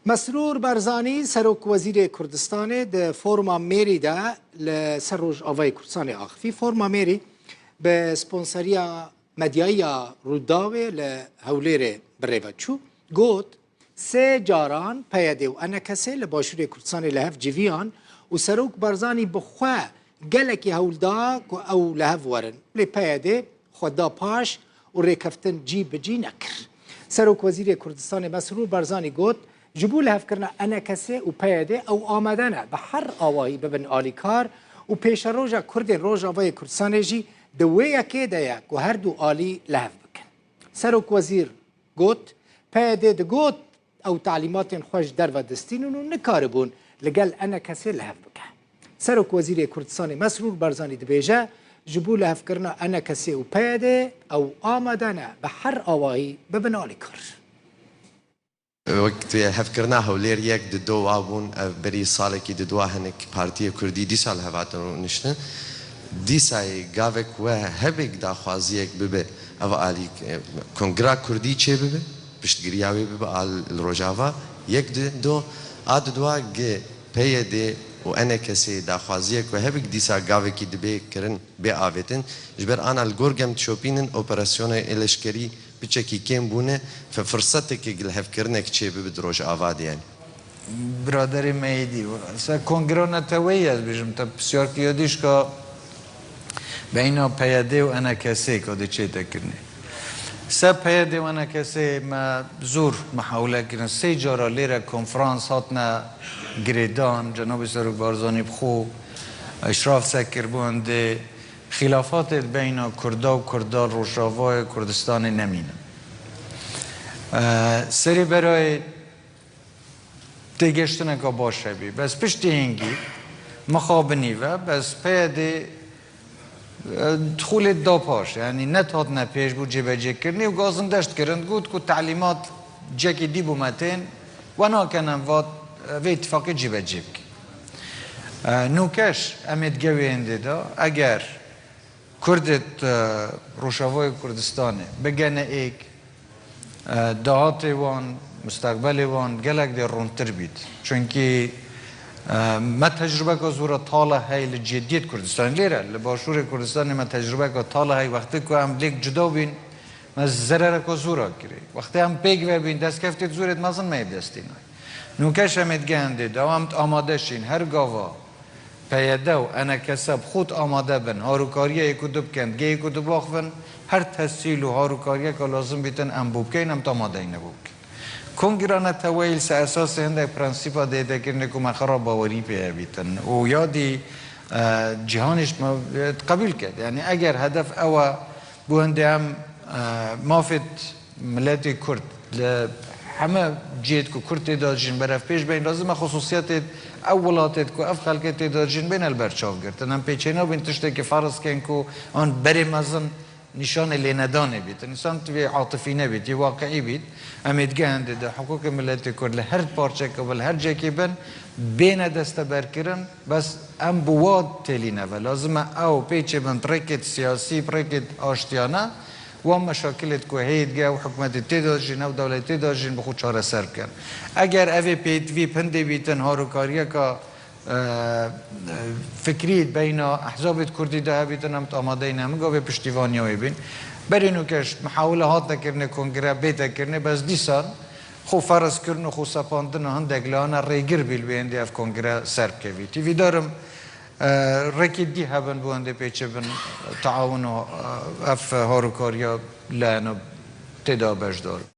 مسرور برزانی سروک وزیر کردستان ده فورما میری ده لسروج آوای کردستان آخفی فورما میری به سپانسریا مدیایی روداوی لهولیر بریوچو گوت سه جاران پیاده و انکسه لباشور کردستان لهف جویان و سروک برزانی بخواه گلکی هولدا او لهف ورن لی پیاده خدا پاش و ریکفتن جی بجی نکر سروک وزیر کردستان مسرور برزانی گوت جبول هف کرنا انا کسی و پیاده او آمدنه به هر آواهی ببن آلیکار و پیش روژا کردین روژ آوای کردستان جی دویه که دیا و هر دو آلی لحف بکن سروک وزیر گوت پیاده ده گوت او تعلیمات خوش در و دستینون و نکاربون لگل انا کسی لحف بکن سروک وزیر کردستان مسرور برزانی دبیجه جبول هف کرنا انا کسی و پیاده او آمدنه به هر آواهی ببن آلیکار وقت هفکرنا هولیر یک دو آبون بری سالی که دو هنک پارتی کردی دی سال هواتن نشتن دی سای گاوک و هبک داخوازی یک ببه او علی کنگرا کردی چه ببه پشتگیریاوی ببه آل روجاوا یک دو آد دو گ پیاده و انا کسی داخوازی یک و هبک دی سا گاوکی دبی کرن به آویتن جبر آن الگورگم تشوپینن اپراسیون الاشکری بچکی کم بونه ففرصتی که گل هف کرنه که چه بدروج آواد یعنی برادری میدی و کنگران تویی از بیشم تا بسیار کیادیش که بینا پیاده و انا کسی که چه تکرنه سه پیاده و انا کسی ما زور محاوله کردن سه جارا لیره کنفرانس هاتنا گریدان جناب سروک بارزانی بخو اشراف سکر بونده خلافات بین کردا و کردان روشاوای کردستان نمینه سری برای تگشتن که باشه بی بس پشتی هنگی مخابنی و بس پیاده دخول دا پاش یعنی نتاد نپیش بود جبه جک کرنی و گازم دشت کرند گود که تعلیمات جکی دی بومتین و ناکنم واد و اتفاقی جبه جک نوکش امید گوی انده دا اگر کردت روشاوای کردستانه بگنه ایک دهات وان مستقبل وان گلک در رونتر بید چونکه ما تجربه که زورا طاله های لجدیت کردستان لیره لباشور کردستان ما تجربه که طاله های وقتی که هم لیک جدا بین ما ضرر که زورا کری وقتی هم پیگ و بین دست کفتید زورت مازن مید دستین نوکش همید گنده دوامت آماده شین هر گاوا پیاده و انا کسب خود آماده بن هاروکاریه کدوب کند گی کدوب آخون هر تحصیل و هاروکاریه که لازم بیتن ام بوبکین ام تا آماده اینه بوبکین کنگران تویل سه اساس هنده پرنسیپا دیده کرنه که مخرا باوری پیه بیتن و یادی جهانش قبول کرد یعنی اگر هدف او بونده هم مافت ملت کرد همه جید که کرد داجین برف پیش بین لازم خصوصیت اولاتت که اف خلقت داجین بین البرچاو گرتن هم پیچینا بین تشته که فرض کن که آن بری مزن نشان لیندانه بید انسان توی عاطفی نبید یه واقعی بید امید گنده ده حقوق ملت کرد لهر پارچه که بل هر جا که بین بین دست برکرن بس ام بواد تلینه و لازم او پیچه بند پرکت سیاسی پرکت آشتیانه و مشاکلت که هیدگه و حکومت تداجین و دولت تداجین بخود چاره سر کن اگر اوی پیتوی پنده بیتن هاروکاریه که فکرید بین احزاب کردی ده بیتن هم آماده این همه گاوه پشتیوانی های بین برینو کش محاوله هات نکرنه کنگره بیت کرنه بس دیسان خو فرض کرنه خو سپاندن هندگ لانا ریگر بیل بینده اف کنگره سرب کوی تیوی دارم رکی دی هبن بونده پیچه بن تعاون اف هاروکاریا لانو تدا بجدار